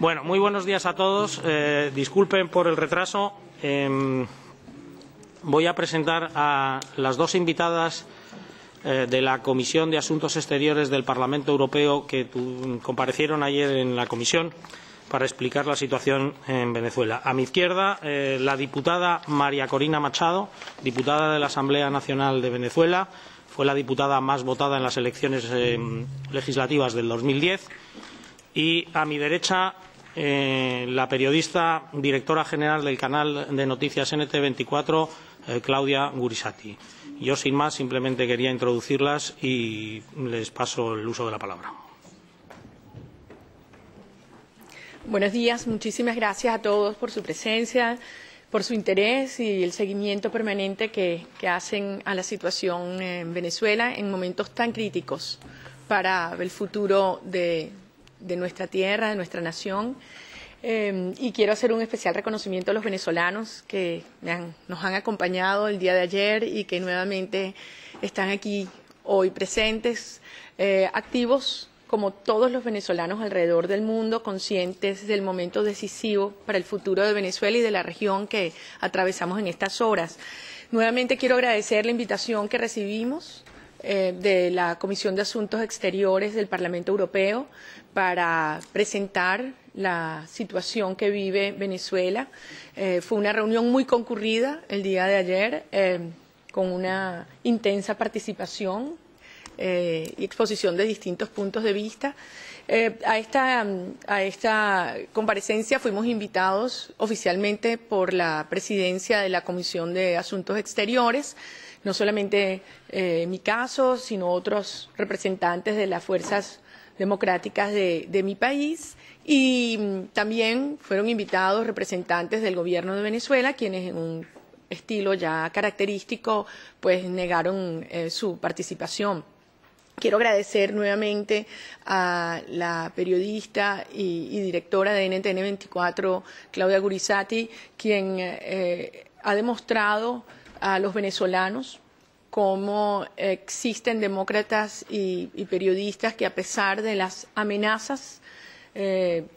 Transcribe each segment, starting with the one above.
Bueno, muy buenos días a todos. Disculpen por el retraso. Voy a presentar a las dos invitadas de la Comisión de Asuntos Exteriores del Parlamento Europeo que comparecieron ayer en la comisión para explicar la situación en Venezuela. A mi izquierda, la diputada María Corina Machado, diputada de la Asamblea Nacional de Venezuela. Fue la diputada más votada en las elecciones legislativas del 2010. Y a mi derecha, la periodista directora general del canal de noticias NT24, Claudia Gurisati. Yo, sin más, simplemente quería introducirlas y les paso el uso de la palabra. Buenos días, muchísimas gracias a todos por su presencia, por su interés y el seguimiento permanente que hacen a la situación en Venezuela en momentos tan críticos para el futuro de nuestra tierra, de nuestra nación. Y quiero hacer un especial reconocimiento a los venezolanos que nos han acompañado el día de ayer y que nuevamente están aquí hoy presentes, activos como todos los venezolanos alrededor del mundo, conscientes del momento decisivo para el futuro de Venezuela y de la región que atravesamos en estas horas. Nuevamente quiero agradecer la invitación que recibimos de la Comisión de Asuntos Exteriores del Parlamento Europeo para presentar la situación que vive Venezuela. Fue una reunión muy concurrida el día de ayer, con una intensa participación y exposición de distintos puntos de vista. A esta comparecencia fuimos invitados oficialmente por la presidencia de la Comisión de Asuntos Exteriores, no solamente en mi caso, sino otros representantes de las fuerzas democráticas de mi país, y también fueron invitados representantes del gobierno de Venezuela, quienes en un estilo ya característico pues negaron su participación. Quiero agradecer nuevamente a la periodista y directora de NTN24, Claudia Gurisati, quien ha demostrado a los venezolanos cómo existen demócratas y periodistas que, a pesar de las amenazas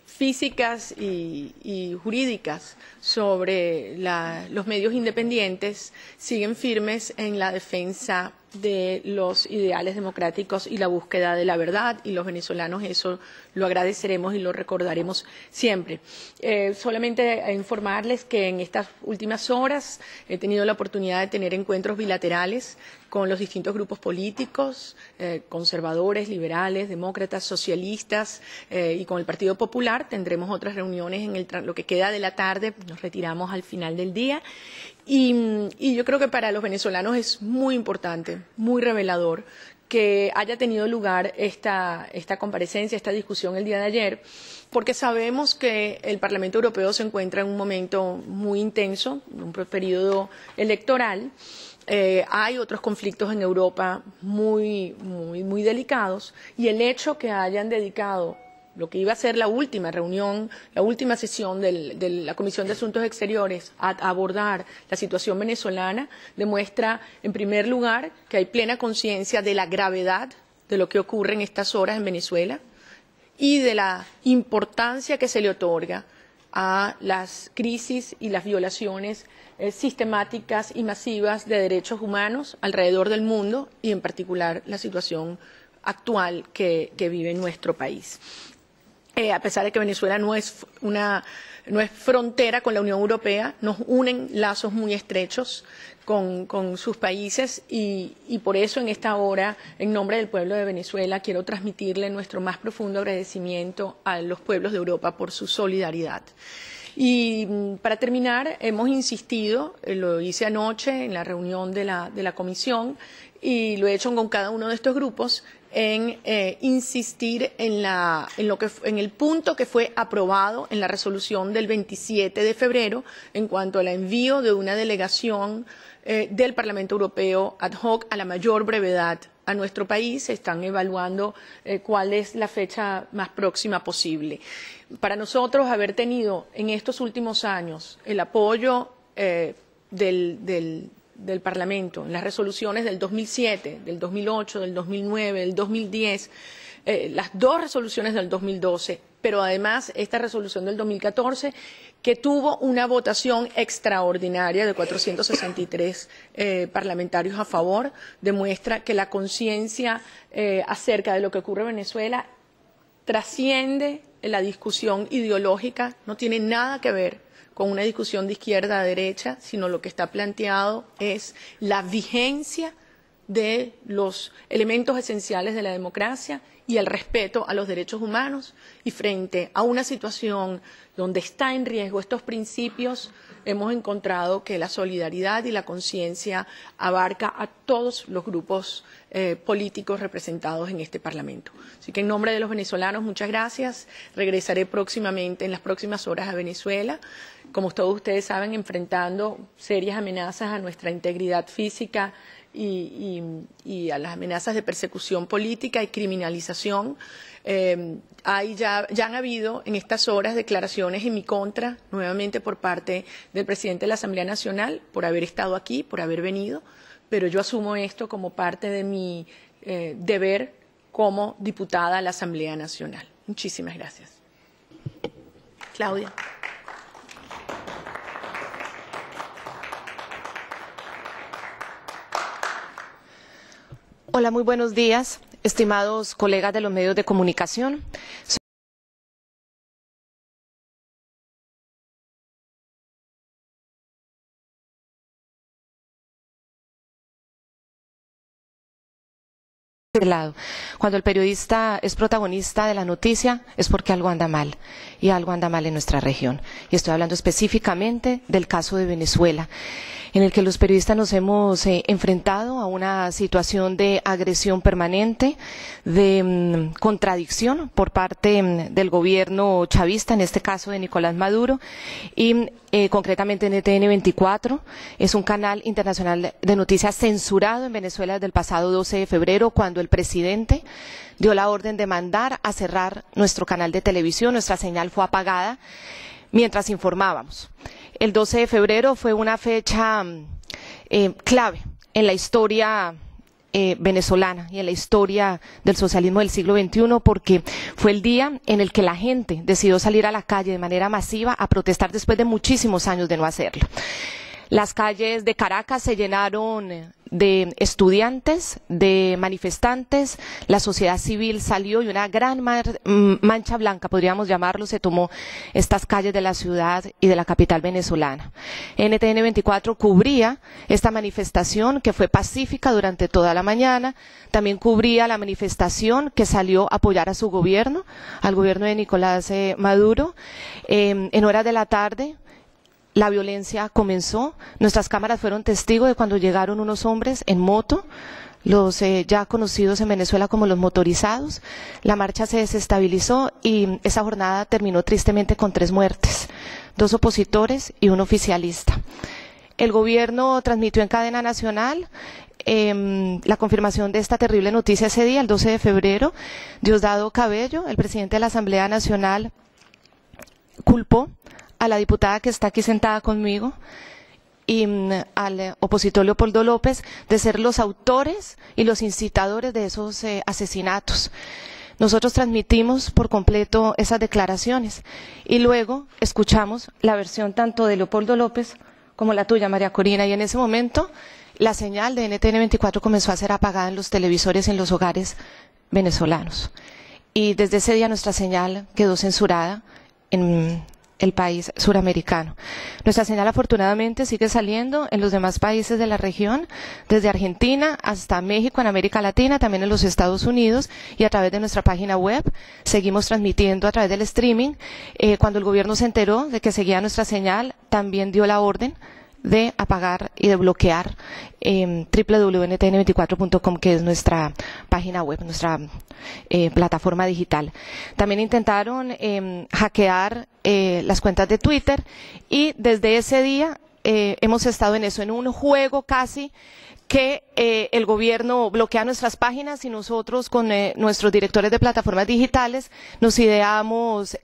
físicas y jurídicas sobre los medios independientes, siguen firmes en la defensa de los ideales democráticos y la búsqueda de la verdad, y los venezolanos eso lo agradeceremos y lo recordaremos siempre. Solamente informarles que en estas últimas horas he tenido la oportunidad de tener encuentros bilaterales con los distintos grupos políticos, conservadores, liberales, demócratas, socialistas, y con el Partido Popular. Tendremos otras reuniones en lo que queda de la tarde, nos retiramos al final del día. Y yo creo que para los venezolanos es muy importante, muy revelador, que haya tenido lugar esta comparecencia, esta discusión el día de ayer, porque sabemos que el Parlamento Europeo se encuentra en un momento muy intenso, un periodo electoral. Hay otros conflictos en Europa muy delicados, y el hecho que hayan dedicado lo que iba a ser la última reunión, la última sesión de la Comisión de Asuntos Exteriores a abordar la situación venezolana, demuestra, en primer lugar, que hay plena conciencia de la gravedad de lo que ocurre en estas horas en Venezuela y de la importancia que se le otorga a las crisis y las violaciones sistemáticas y masivas de derechos humanos alrededor del mundo, y en particular la situación actual que vive nuestro país. A pesar de que Venezuela no es frontera con la Unión Europea, nos unen lazos muy estrechos con sus países, y por eso en esta hora, en nombre del pueblo de Venezuela, quiero transmitirle nuestro más profundo agradecimiento a los pueblos de Europa por su solidaridad. Y para terminar, hemos insistido, lo hice anoche en la reunión de la comisión, y lo he hecho con cada uno de estos grupos, en insistir en el punto que fue aprobado en la resolución del 27 de febrero en cuanto al envío de una delegación del Parlamento Europeo ad hoc a la mayor brevedad a nuestro país. Se están evaluando cuál es la fecha más próxima posible. Para nosotros, haber tenido en estos últimos años el apoyo del Parlamento, en las resoluciones del 2007, del 2008, del 2009, del 2010, las dos resoluciones del 2012, pero además esta resolución del 2014, que tuvo una votación extraordinaria de 463 parlamentarios a favor, demuestra que la conciencia acerca de lo que ocurre en Venezuela trasciende la discusión ideológica, no tiene nada que ver con una discusión de izquierda a derecha, sino lo que está planteado es la vigencia de los elementos esenciales de la democracia y el respeto a los derechos humanos, y frente a una situación donde está en riesgo estos principios, hemos encontrado que la solidaridad y la conciencia abarca a todos los grupos políticos representados en este Parlamento. Así que en nombre de los venezolanos, muchas gracias. Regresaré próximamente, en las próximas horas, a Venezuela, como todos ustedes saben, enfrentando serias amenazas a nuestra integridad física y a las amenazas de persecución política y criminalización. Ya han habido en estas horas declaraciones en mi contra, nuevamente por parte del presidente de la Asamblea Nacional, por haber estado aquí, por haber venido, pero yo asumo esto como parte de mi deber como diputada a la Asamblea Nacional. Muchísimas gracias. Claudia. Hola, muy buenos días, estimados colegas de los medios de comunicación. Cuando el periodista es protagonista de la noticia es porque algo anda mal, y algo anda mal en nuestra región. Y estoy hablando específicamente del caso de Venezuela, en el que los periodistas nos hemos enfrentado a una situación de agresión permanente, de contradicción por parte del gobierno chavista, en este caso de Nicolás Maduro, y concretamente NTN 24, es un canal internacional de noticias censurado en Venezuela desde el pasado 12 de febrero, cuando el presidente dio la orden de mandar a cerrar nuestro canal de televisión. Nuestra señal fue apagada mientras informábamos. El 12 de febrero fue una fecha clave en la historia venezolana y en la historia del socialismo del siglo XXI, porque fue el día en el que la gente decidió salir a la calle de manera masiva a protestar después de muchísimos años de no hacerlo. Las calles de Caracas se llenaron de estudiantes, de manifestantes, la sociedad civil salió y una gran mancha blanca, podríamos llamarlo, se tomó estas calles de la ciudad y de la capital venezolana. NTN 24 cubría esta manifestación, que fue pacífica durante toda la mañana, también cubría la manifestación que salió a apoyar a su gobierno, al gobierno de Nicolás Maduro. En horas de la tarde la violencia comenzó. Nuestras cámaras fueron testigos de cuando llegaron unos hombres en moto, los ya conocidos en Venezuela como los motorizados. La marcha se desestabilizó y esa jornada terminó tristemente con 3 muertes, 2 opositores y un oficialista. El gobierno transmitió en cadena nacional la confirmación de esta terrible noticia ese día, el 12 de febrero. Diosdado Cabello, el presidente de la Asamblea Nacional, culpó a la diputada que está aquí sentada conmigo y al opositor Leopoldo López de ser los autores y los incitadores de esos asesinatos. Nosotros transmitimos por completo esas declaraciones y luego escuchamos la versión tanto de Leopoldo López como la tuya, María Corina, y en ese momento la señal de NTN 24 comenzó a ser apagada en los televisores en los hogares venezolanos. Y desde ese día nuestra señal quedó censurada en el país suramericano. Nuestra señal afortunadamente sigue saliendo en los demás países de la región, desde Argentina hasta México, en América Latina, también en los Estados Unidos, y a través de nuestra página web seguimos transmitiendo a través del streaming. Cuando el gobierno se enteró de que seguía nuestra señal, también dio la orden de apagar y de bloquear www.ntn24.com, que es nuestra página web, nuestra plataforma digital. También intentaron hackear las cuentas de Twitter y desde ese día hemos estado en eso, en un juego casi que el gobierno bloquea nuestras páginas y nosotros con nuestros directores de plataformas digitales nos ideamos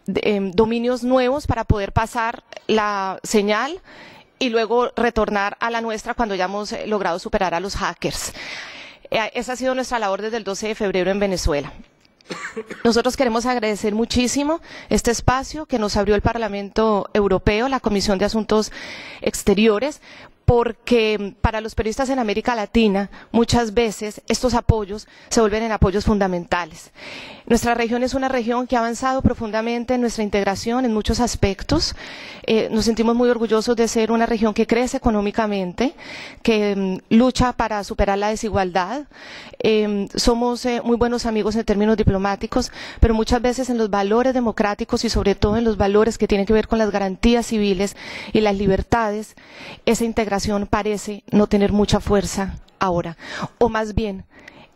dominios nuevos para poder pasar la señal y luego retornar a la nuestra cuando ya hemos logrado superar a los hackers. Esa ha sido nuestra labor desde el 12 de febrero en Venezuela. Nosotros queremos agradecer muchísimo este espacio que nos abrió el Parlamento Europeo, la Comisión de Asuntos Exteriores, porque para los periodistas en América Latina muchas veces estos apoyos se vuelven en apoyos fundamentales. Nuestra región es una región que ha avanzado profundamente en nuestra integración en muchos aspectos. Nos sentimos muy orgullosos de ser una región que crece económicamente, que lucha para superar la desigualdad. Somos muy buenos amigos en términos diplomáticos, pero muchas veces en los valores democráticos y sobre todo en los valores que tienen que ver con las garantías civiles y las libertades, esa integración parece no tener mucha fuerza ahora. O más bien,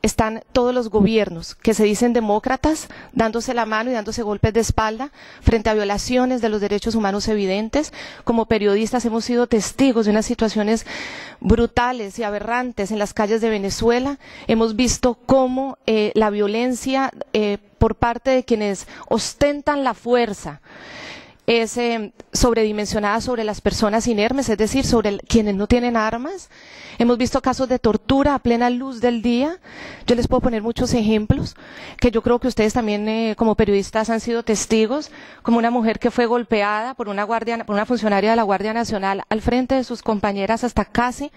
están todos los gobiernos que se dicen demócratas dándose la mano y dándose golpes de espalda frente a violaciones de los derechos humanos evidentes. Como periodistas hemos sido testigos de unas situaciones brutales y aberrantes en las calles de Venezuela. Hemos visto cómo la violencia por parte de quienes ostentan la fuerza es sobredimensionada sobre las personas inermes, es decir, sobre quienes no tienen armas. Hemos visto casos de tortura a plena luz del día. Yo les puedo poner muchos ejemplos que yo creo que ustedes también como periodistas han sido testigos, como una mujer que fue golpeada por una funcionaria de la Guardia Nacional al frente de sus compañeras hasta casi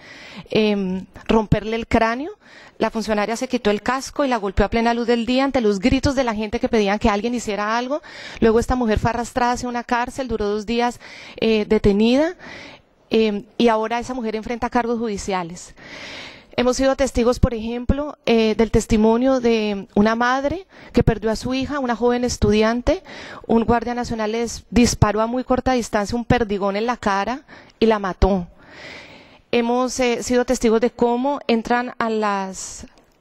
romperle el cráneo. La funcionaria se quitó el casco y la golpeó a plena luz del día ante los gritos de la gente que pedían que alguien hiciera algo. Luego esta mujer fue arrastrada hacia una cárcel, duró 2 días detenida y ahora esa mujer enfrenta cargos judiciales. Hemos sido testigos, por ejemplo, del testimonio de una madre que perdió a su hija, una joven estudiante. Un guardia nacional les disparó a muy corta distancia un perdigón en la cara y la mató. Hemos sido testigos de cómo entran a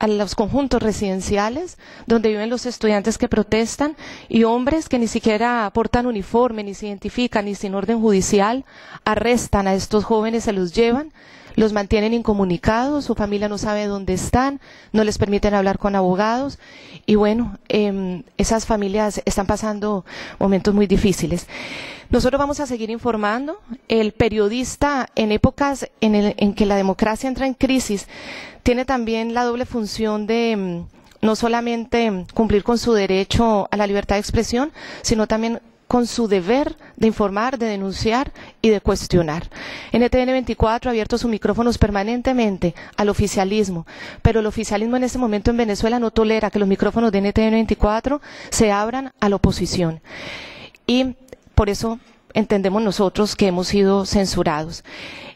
los conjuntos residenciales donde viven los estudiantes que protestan y hombres que ni siquiera portan uniforme, ni se identifican, ni sin orden judicial, arrestan a estos jóvenes, se los llevan, los mantienen incomunicados, su familia no sabe dónde están, no les permiten hablar con abogados y bueno, esas familias están pasando momentos muy difíciles. Nosotros vamos a seguir informando. El periodista, en épocas en que la democracia entra en crisis, tiene también la doble función de no solamente cumplir con su derecho a la libertad de expresión, sino también con su deber de informar, de denunciar y de cuestionar. NTN 24 ha abierto sus micrófonos permanentemente al oficialismo, pero el oficialismo en este momento en Venezuela no tolera que los micrófonos de NTN 24 se abran a la oposición. Y por eso entendemos nosotros que hemos sido censurados.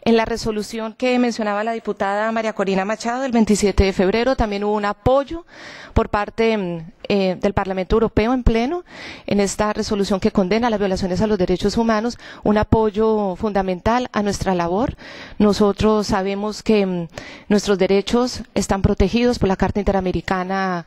En la resolución que mencionaba la diputada María Corina Machado del 27 de febrero también hubo un apoyo por parte del Parlamento Europeo en pleno en esta resolución que condena las violaciones a los derechos humanos, un apoyo fundamental a nuestra labor. Nosotros sabemos que nuestros derechos están protegidos por la Carta Interamericana,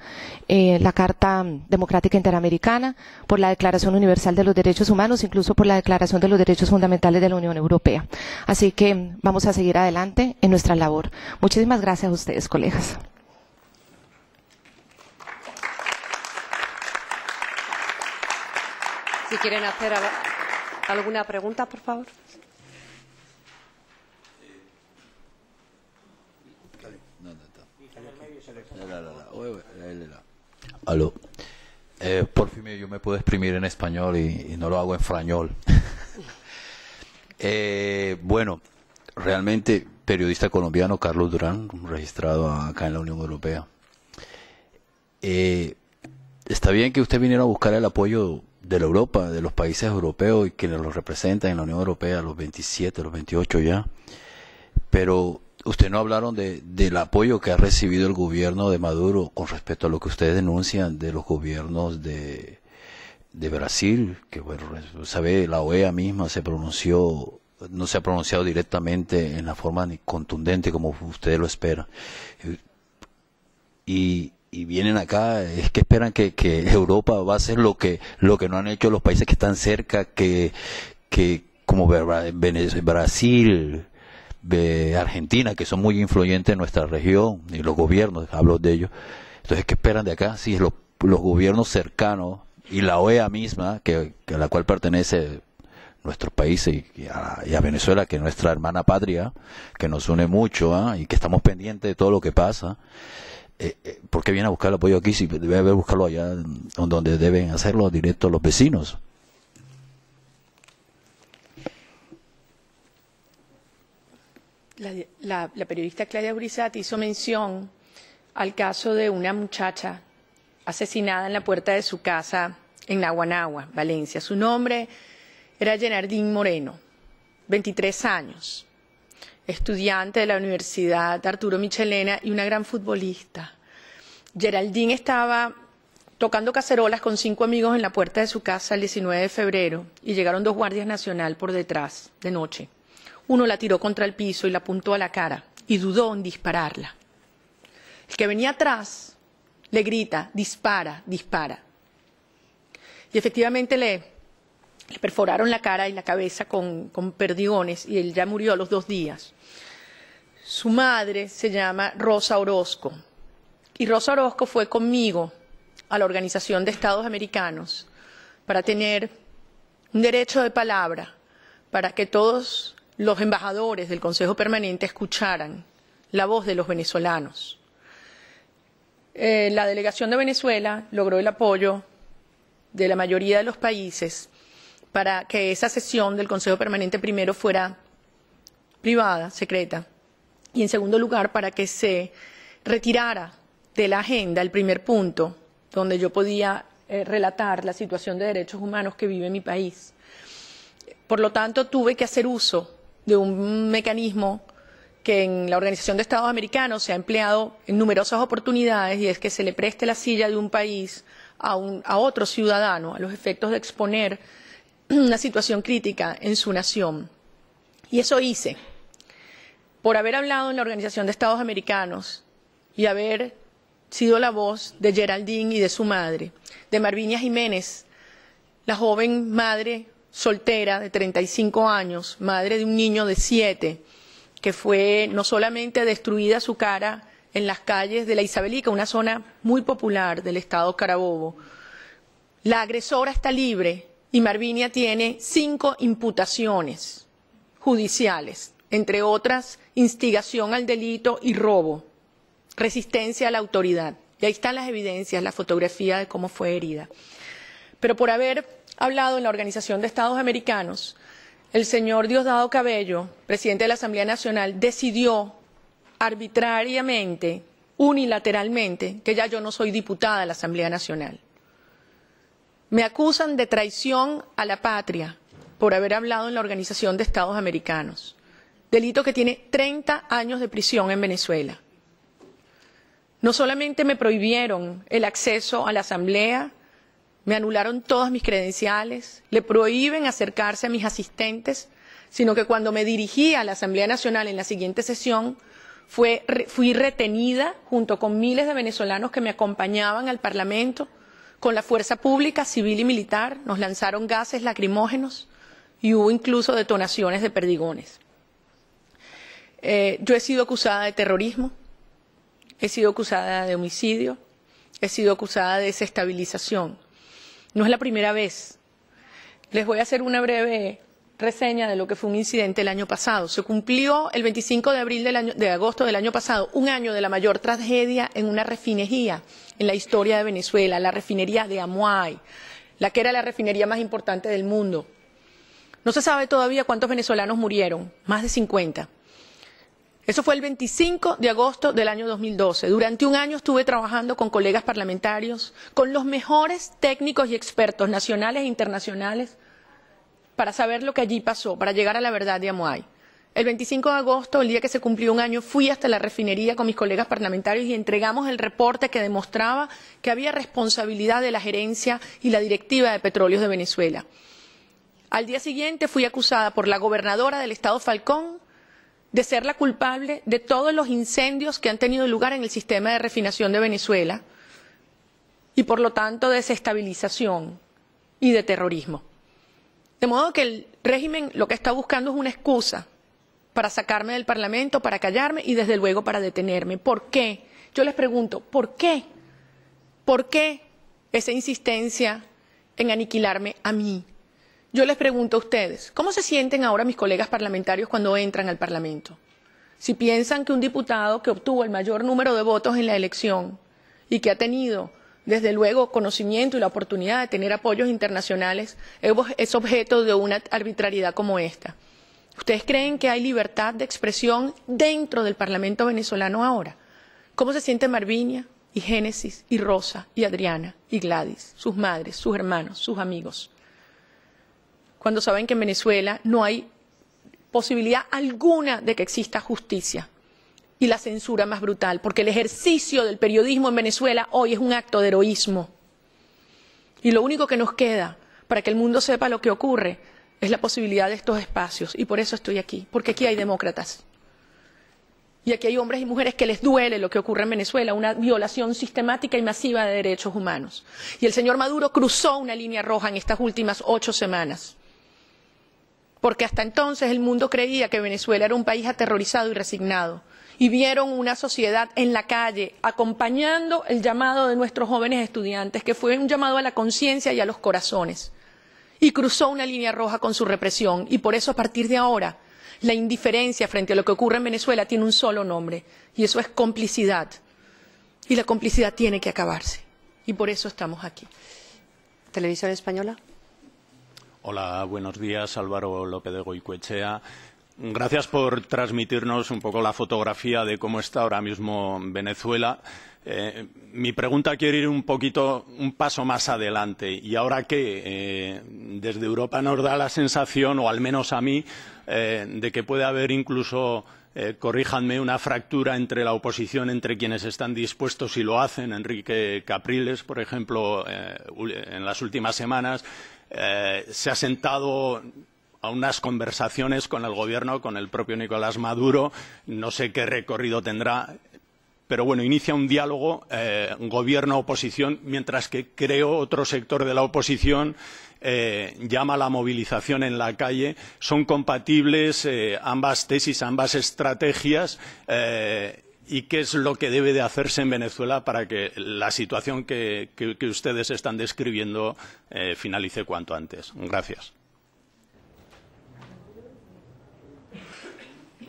la Carta Democrática Interamericana, por la Declaración Universal de los Derechos Humanos, incluso por la Declaración de los Derechos Fundamentales de la Unión Europea. Así que vamos a seguir adelante en nuestra labor. Muchísimas gracias a ustedes, colegas. Si quieren hacer alguna pregunta, por favor. Aló. Por fin yo me puedo exprimir en español y no lo hago en frañol. Bueno, realmente periodista colombiano Carlos Durán, registrado acá en la Unión Europea. Está bien que usted viniera a buscar el apoyo de la Europa, de los países europeos y quienes los representan en la Unión Europea, los 27, los 28 ya, pero usted no hablaron del apoyo que ha recibido el gobierno de Maduro con respecto a lo que ustedes denuncian de los gobiernos de Brasil, que bueno, sabe, la OEA misma se pronunció, no se ha pronunciado directamente en la forma ni contundente como ustedes lo esperan. Y vienen acá, es que esperan que Europa va a hacer lo que no han hecho los países que están cerca, que como Brasil, Argentina, que son muy influyentes en nuestra región, y los gobiernos, hablo de ellos. Entonces, ¿qué esperan de acá? Si los gobiernos cercanos y la OEA misma, a la cual pertenece nuestro país y a Venezuela, que es nuestra hermana patria, que nos une mucho, y que estamos pendientes de todo lo que pasa, ¿por qué viene a buscar el apoyo aquí si debe buscarlo allá donde deben hacerlo, directo a los vecinos? La periodista Claudia Brizat hizo mención al caso de una muchacha asesinada en la puerta de su casa en Naguanagua, Valencia. Su nombre era Geraldine Moreno, 23 años, estudiante de la Universidad Arturo Michelena y una gran futbolista. Geraldine estaba tocando cacerolas con 5 amigos en la puerta de su casa el 19 de febrero y llegaron 2 guardias nacionales por detrás de noche. Uno la tiró contra el piso y la apuntó a la cara y dudó en dispararla. El que venía atrás le grita, dispara, dispara. Y efectivamente le perforaron la cara y la cabeza con perdigones y él ya murió a los 2 días. Su madre se llama Rosa Orozco y Rosa Orozco fue conmigo a la Organización de Estados Americanos para tener un derecho de palabra, para que todos los embajadores del Consejo Permanente escucharan la voz de los venezolanos. La delegación de Venezuela logró el apoyo de la mayoría de los países para que esa sesión del Consejo Permanente primero fuera privada, secreta, y en segundo lugar para que se retirara de la agenda el primer punto donde yo podía relatar la situación de derechos humanos que vive mi país. Por lo tanto, tuve que hacer uso de un mecanismo que en la Organización de Estados Americanos se ha empleado en numerosas oportunidades, y es que se le preste la silla de un país a otro ciudadano a los efectos de exponer una situación crítica en su nación. Y eso hice. Por haber hablado en la Organización de Estados Americanos y haber sido la voz de Geraldine y de su madre, de Marvinia Jiménez, la joven madre soltera de 35 años, madre de un niño de 7, que fue no solamente destruida su cara en las calles de la Isabelica, una zona muy popular del estado Carabobo. La agresora está libre y Marvinia tiene 5 imputaciones judiciales, entre otras instigación al delito y robo, resistencia a la autoridad. Y ahí están las evidencias, la fotografía de cómo fue herida. Pero por haber hablado en la Organización de Estados Americanos, el señor Diosdado Cabello, presidente de la Asamblea Nacional, decidió arbitrariamente, unilateralmente, que ya yo no soy diputada de la Asamblea Nacional. Me acusan de traición a la patria por haber hablado en la Organización de Estados Americanos, delito que tiene 30 años de prisión en Venezuela. No solamente me prohibieron el acceso a la Asamblea, me anularon todas mis credenciales, le prohíben acercarse a mis asistentes, sino que cuando me dirigí a la Asamblea Nacional en la siguiente sesión, fui retenida junto con miles de venezolanos que me acompañaban al Parlamento, con la fuerza pública, civil y militar. Nos lanzaron gases lacrimógenos y hubo incluso detonaciones de perdigones. Yo he sido acusada de terrorismo, he sido acusada de homicidio, he sido acusada de desestabilización. No es la primera vez. Les voy a hacer una breve reseña de lo que fue un incidente el año pasado. Se cumplió el 25 de agosto del año pasado, un año de la mayor tragedia en una refinería en la historia de Venezuela, la refinería de Amuay, la que era la refinería más importante del mundo. No se sabe todavía cuántos venezolanos murieron, más de 50. Eso fue el 25 de agosto del año 2012. Durante un año estuve trabajando con colegas parlamentarios, con los mejores técnicos y expertos nacionales e internacionales, para saber lo que allí pasó, para llegar a la verdad de Amuay. El 25 de agosto, el día que se cumplió un año, fui hasta la refinería con mis colegas parlamentarios y entregamos el reporte que demostraba que había responsabilidad de la gerencia y la directiva de Petróleos de Venezuela. Al día siguiente fui acusada por la gobernadora del estado Falcón de ser la culpable de todos los incendios que han tenido lugar en el sistema de refinación de Venezuela y, por lo tanto, de desestabilización y de terrorismo. De modo que el régimen lo que está buscando es una excusa para sacarme del Parlamento, para callarme y, desde luego, para detenerme. ¿Por qué? Yo les pregunto, ¿por qué? ¿Por qué esa insistencia en aniquilarme a mí? Yo les pregunto a ustedes, ¿cómo se sienten ahora mis colegas parlamentarios cuando entran al Parlamento? Si piensan que un diputado que obtuvo el mayor número de votos en la elección y que ha tenido, desde luego, conocimiento y la oportunidad de tener apoyos internacionales, es objeto de una arbitrariedad como esta. ¿Ustedes creen que hay libertad de expresión dentro del Parlamento venezolano ahora? ¿Cómo se sienten Marvinia y Génesis y Rosa y Adriana y Gladys, sus madres, sus hermanos, sus amigos? Cuando saben que en Venezuela no hay posibilidad alguna de que exista justicia y la censura más brutal, porque el ejercicio del periodismo en Venezuela hoy es un acto de heroísmo. Y lo único que nos queda para que el mundo sepa lo que ocurre es la posibilidad de estos espacios. Y por eso estoy aquí, porque aquí hay demócratas. Y aquí hay hombres y mujeres que les duele lo que ocurre en Venezuela, una violación sistemática y masiva de derechos humanos. Y el señor Maduro cruzó una línea roja en estas últimas 8 semanas. Porque hasta entonces el mundo creía que Venezuela era un país aterrorizado y resignado. Y vieron una sociedad en la calle acompañando el llamado de nuestros jóvenes estudiantes, que fue un llamado a la conciencia y a los corazones. Y cruzó una línea roja con su represión. Y por eso, a partir de ahora, la indiferencia frente a lo que ocurre en Venezuela tiene un solo nombre. Y eso es complicidad. Y la complicidad tiene que acabarse. Y por eso estamos aquí. Televisión Española. Hola, buenos días. Álvaro López de Goicoechea. Gracias por transmitirnos un poco la fotografía de cómo está ahora mismo Venezuela. Mi pregunta quiere ir un paso más adelante. Y ahora que desde Europa nos da la sensación, o al menos a mí, de que puede haber incluso, corríjanme, una fractura entre la oposición, entre quienes están dispuestos y lo hacen. Enrique Capriles, por ejemplo, en las últimas semanas, se ha sentado a unas conversaciones con el gobierno, con el propio Nicolás Maduro. No sé qué recorrido tendrá, pero bueno, inicia un diálogo gobierno-oposición, mientras que creo otro sector de la oposición llama a la movilización en la calle. ¿Son compatibles ambas tesis, ambas estrategias? ¿Y qué es lo que debe de hacerse en Venezuela para que la situación que ustedes están describiendo finalice cuanto antes? Gracias.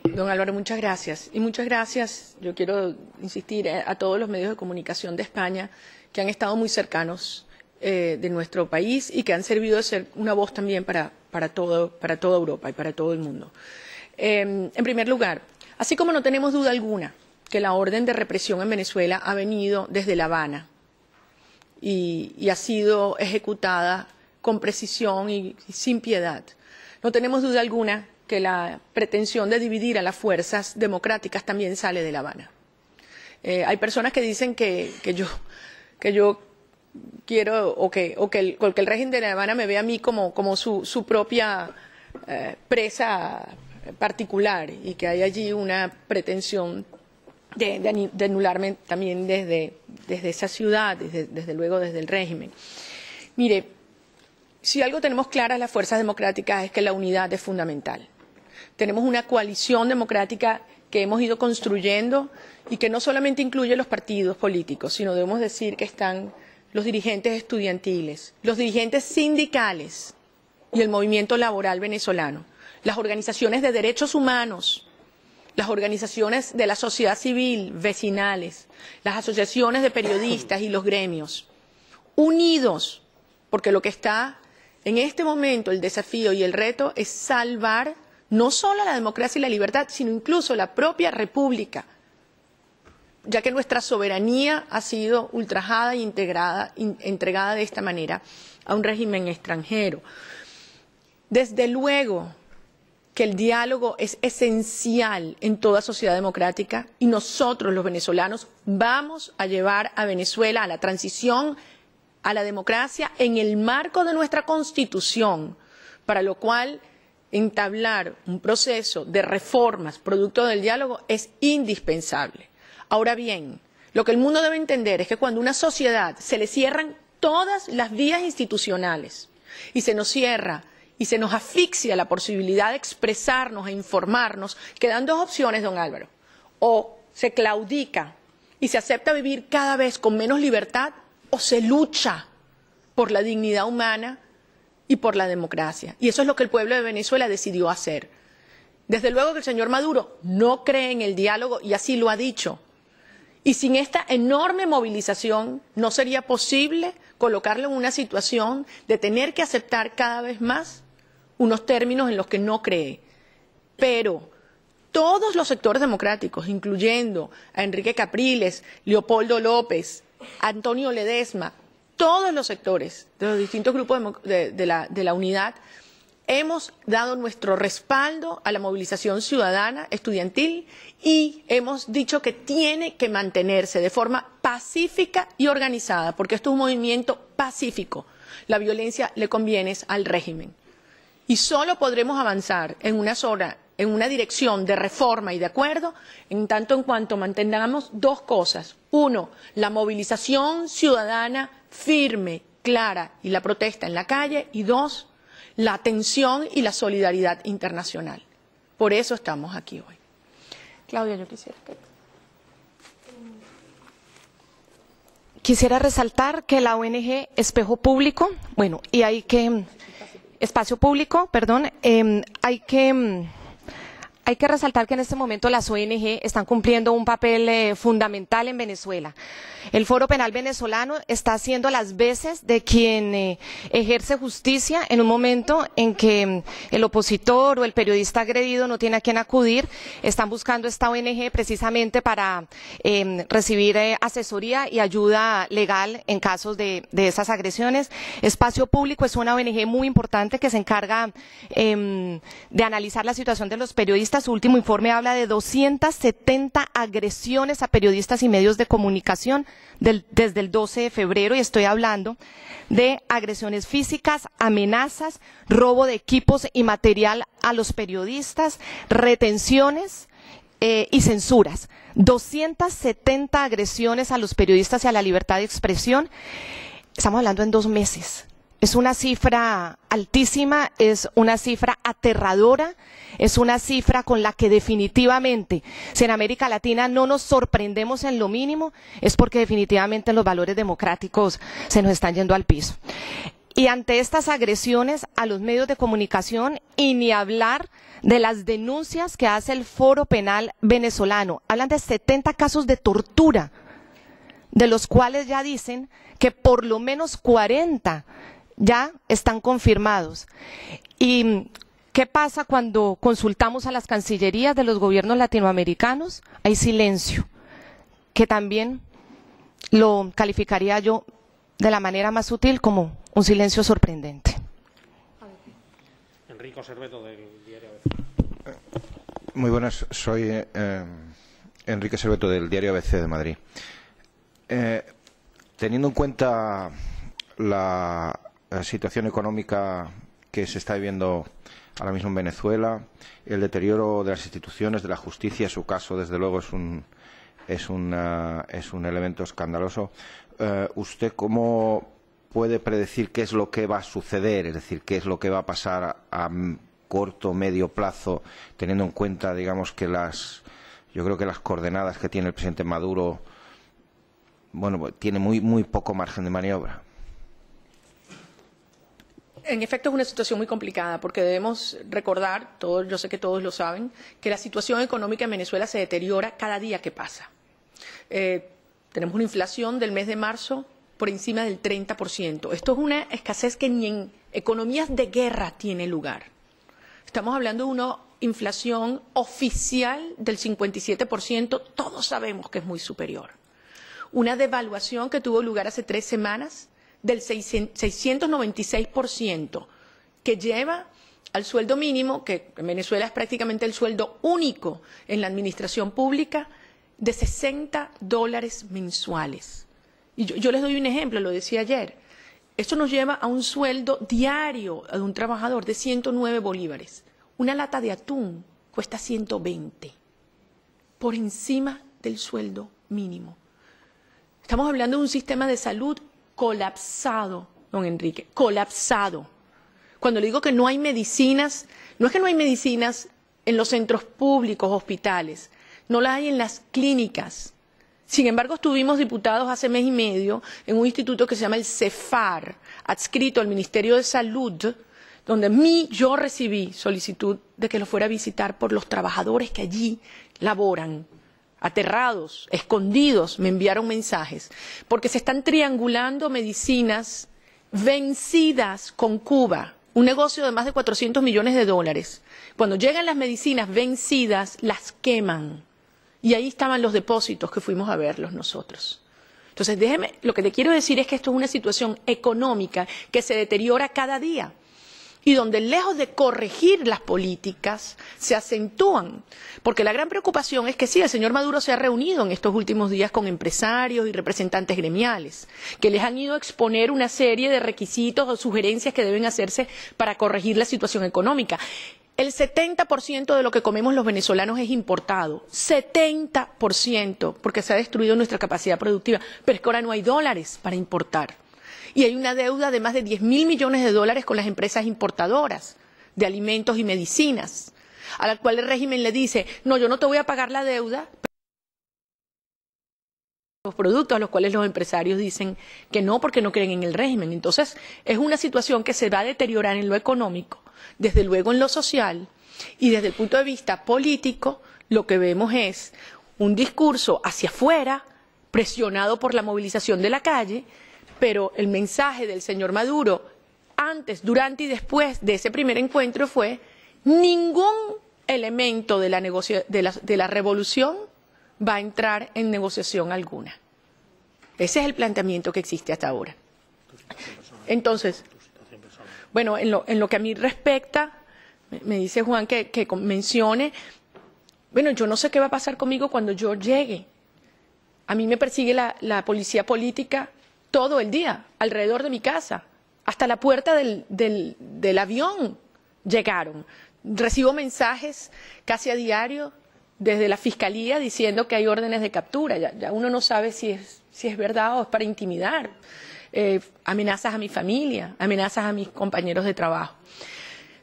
Don Álvaro, muchas gracias. Y muchas gracias, yo quiero insistir, a todos los medios de comunicación de España que han estado muy cercanos de nuestro país y que han servido de ser una voz también para toda Europa y para todo el mundo. En primer lugar, así como no tenemos duda alguna que la orden de represión en Venezuela ha venido desde La Habana y ha sido ejecutada con precisión y sin piedad, no tenemos duda alguna que la pretensión de dividir a las fuerzas democráticas también sale de La Habana. Hay personas que dicen que yo quiero o que el régimen de La Habana me ve a mí como su propia presa particular y que hay allí una pretensión de anularme también desde esa ciudad, desde luego desde el régimen. Mire, si algo tenemos claras las fuerzas democráticas es que la unidad es fundamental. Tenemos una coalición democrática que hemos ido construyendo y que no solamente incluye los partidos políticos, sino debemos decir que están los dirigentes estudiantiles, los dirigentes sindicales y el movimiento laboral venezolano, las organizaciones de derechos humanos, las organizaciones de la sociedad civil, vecinales, las asociaciones de periodistas y los gremios, unidos, porque lo que está en este momento, el desafío y el reto es salvar no solo la democracia y la libertad, sino incluso la propia república, ya que nuestra soberanía ha sido ultrajada e entregada de esta manera a un régimen extranjero. Desde luego que el diálogo es esencial en toda sociedad democrática y nosotros, los venezolanos, vamos a llevar a Venezuela a la transición a la democracia en el marco de nuestra Constitución, para lo cual entablar un proceso de reformas producto del diálogo es indispensable. Ahora bien, lo que el mundo debe entender es que cuando a una sociedad se le cierran todas las vías institucionales y se nos cierra y se nos asfixia la posibilidad de expresarnos e informarnos, quedan dos opciones, don Álvaro. O se claudica y se acepta vivir cada vez con menos libertad, o se lucha por la dignidad humana y por la democracia. Y eso es lo que el pueblo de Venezuela decidió hacer. Desde luego que el señor Maduro no cree en el diálogo y así lo ha dicho. Y sin esta enorme movilización no sería posible colocarlo en una situación de tener que aceptar cada vez más unos términos en los que no cree. Pero todos los sectores democráticos, incluyendo a Enrique Capriles, Leopoldo López, Antonio Ledesma, todos los sectores de los distintos grupos de la unidad, hemos dado nuestro respaldo a la movilización ciudadana estudiantil y hemos dicho que tiene que mantenerse de forma pacífica y organizada, porque esto es un movimiento pacífico. La violencia le conviene al régimen. Y solo podremos avanzar en una dirección de reforma y de acuerdo en tanto en cuanto mantengamos dos cosas. Uno, la movilización ciudadana firme, clara y la protesta en la calle. Y dos, la atención y la solidaridad internacional. Por eso estamos aquí hoy. Claudia, yo quisiera resaltar que la ONG Espejo Público, bueno, y hay que, Espacio Público, perdón, hay que resaltar que en este momento las ONG están cumpliendo un papel fundamental en Venezuela. El Foro Penal Venezolano está haciendo las veces de quien ejerce justicia en un momento en que el opositor o el periodista agredido no tiene a quién acudir. Están buscando esta ONG precisamente para recibir asesoría y ayuda legal en casos de esas agresiones. Espacio Público es una ONG muy importante que se encarga de analizar la situación de los periodistas. Su último informe habla de 270 agresiones a periodistas y medios de comunicación desde el 12 de febrero, y estoy hablando de agresiones físicas, amenazas, robo de equipos y material a los periodistas, retenciones y censuras. 270 agresiones a los periodistas y a la libertad de expresión. Estamos hablando en 2 meses. Es una cifra altísima, es una cifra aterradora, es una cifra con la que definitivamente, si en América Latina no nos sorprendemos en lo mínimo, es porque definitivamente los valores democráticos se nos están yendo al piso. Y ante estas agresiones a los medios de comunicación, y ni hablar de las denuncias que hace el Foro Penal Venezolano, hablan de 70 casos de tortura, de los cuales ya dicen que por lo menos 40 ya están confirmados. ¿Y qué pasa cuando consultamos a las cancillerías de los gobiernos latinoamericanos? Hay silencio, que también lo calificaría yo de la manera más sutil como un silencio sorprendente. Enrico Serveto, del diario ABC. Muy buenas, soy Enrique Serveto, del diario ABC de Madrid. Teniendo en cuenta la situación económica que se está viviendo ahora mismo en Venezuela, el deterioro de las instituciones, de la justicia, su caso desde luego es un elemento escandaloso. ¿Usted cómo puede predecir qué es lo que va a suceder? Es decir, qué es lo que va a pasar a corto o medio plazo, teniendo en cuenta, digamos, que yo creo que las coordenadas que tiene el presidente Maduro, bueno, tiene muy poco margen de maniobra. En efecto, es una situación muy complicada porque debemos recordar, yo sé que todos lo saben, que la situación económica en Venezuela se deteriora cada día que pasa. Tenemos una inflación del mes de marzo por encima del 30%. Esto es una escasez que ni en economías de guerra tiene lugar. Estamos hablando de una inflación oficial del 57%, todos sabemos que es muy superior. Una devaluación que tuvo lugar hace 3 semanas del 696%, que lleva al sueldo mínimo, que en Venezuela es prácticamente el sueldo único en la administración pública, de $60 mensuales. Y yo les doy un ejemplo, lo decía ayer. Esto nos lleva a un sueldo diario de un trabajador de 109 bolívares. Una lata de atún cuesta 120, por encima del sueldo mínimo. Estamos hablando de un sistema de salud colapsado, don Enrique, colapsado. Cuando le digo que no hay medicinas, no es que no hay medicinas en los centros públicos, hospitales, no las hay en las clínicas. Sin embargo, estuvimos diputados hace mes y medio en un instituto que se llama el CEFAR, adscrito al Ministerio de Salud, donde yo recibí solicitud de que lo fuera a visitar por los trabajadores que allí laboran. Aterrados, escondidos, me enviaron mensajes, porque se están triangulando medicinas vencidas con Cuba, un negocio de más de 400 millones de dólares. Cuando llegan las medicinas vencidas, las queman. Y ahí estaban los depósitos que fuimos a verlos nosotros. Entonces, lo que te quiero decir es que esto es una situación económica que se deteriora cada día y donde lejos de corregir las políticas se acentúan. Porque la gran preocupación es que sí, el señor Maduro se ha reunido en estos últimos días con empresarios y representantes gremiales, que les han ido a exponer una serie de requisitos o sugerencias que deben hacerse para corregir la situación económica. El 70% de lo que comemos los venezolanos es importado, 70%, porque se ha destruido nuestra capacidad productiva, pero es que ahora no hay dólares para importar. Y hay una deuda de más de 10.000 millones de dólares con las empresas importadoras de alimentos y medicinas, a la cual el régimen le dice, no, yo no te voy a pagar la deuda, los productos, a los cuales los empresarios dicen que no porque no creen en el régimen. Entonces, es una situación que se va a deteriorar en lo económico, desde luego en lo social, y desde el punto de vista político, lo que vemos es un discurso hacia afuera, presionado por la movilización de la calle, pero el mensaje del señor Maduro, antes, durante y después de ese primer encuentro fue ningún elemento de la revolución va a entrar en negociación alguna. Ese es el planteamiento que existe hasta ahora. Entonces, bueno, en lo que a mí respecta, me dice Juan que mencione, bueno, yo no sé qué va a pasar conmigo cuando yo llegue. A mí me persigue la policía política todo el día, alrededor de mi casa, hasta la puerta del avión llegaron. Recibo mensajes casi a diario desde la Fiscalía diciendo que hay órdenes de captura. Ya uno no sabe si es verdad o es para intimidar. Amenazas a mi familia, amenazas a mis compañeros de trabajo.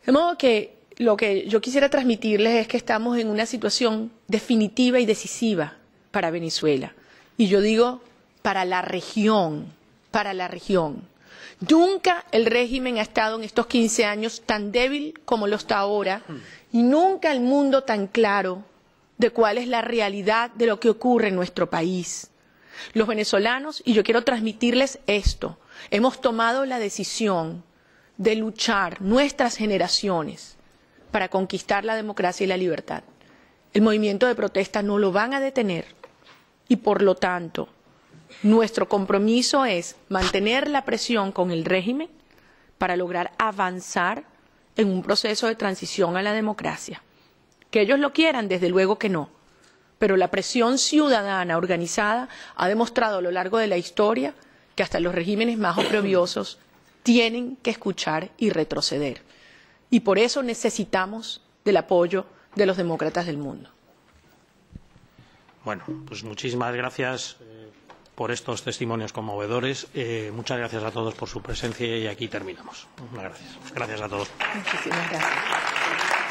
De modo que lo que yo quisiera transmitirles es que estamos en una situación definitiva y decisiva para Venezuela. Y yo digo, para la región, para la región. Nunca el régimen ha estado en estos 15 años tan débil como lo está ahora y nunca el mundo tan claro de cuál es la realidad de lo que ocurre en nuestro país. Los venezolanos, y yo quiero transmitirles esto, hemos tomado la decisión de luchar nuestras generaciones para conquistar la democracia y la libertad. El movimiento de protesta no lo van a detener y por lo tanto nuestro compromiso es mantener la presión con el régimen para lograr avanzar en un proceso de transición a la democracia. Que ellos lo quieran, desde luego que no, pero la presión ciudadana organizada ha demostrado a lo largo de la historia que hasta los regímenes más oprobiosos tienen que escuchar y retroceder. Y por eso necesitamos del apoyo de los demócratas del mundo. Bueno, pues muchísimas gracias por estos testimonios conmovedores. Muchas gracias a todos por su presencia y aquí terminamos. Gracias. Gracias a todos. Muchísimas gracias.